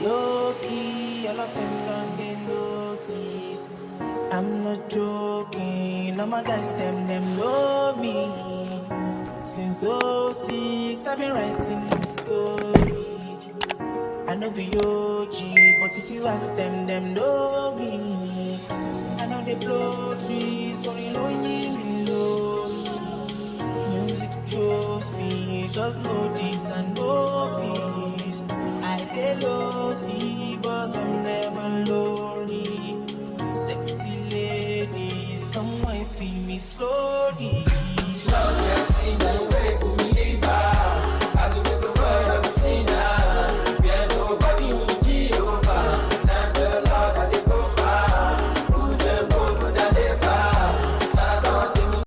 Low key, all of them done they notice. I'm not joking, all my guys, them know me. Since '06, I've been writing this story. I know be OG, but if you ask them know me. I know they blow trees, so you know you know me. Music chose me, just know this and know this. I get lonely, but I'm never lonely. Sexy ladies, come and feel me slowly.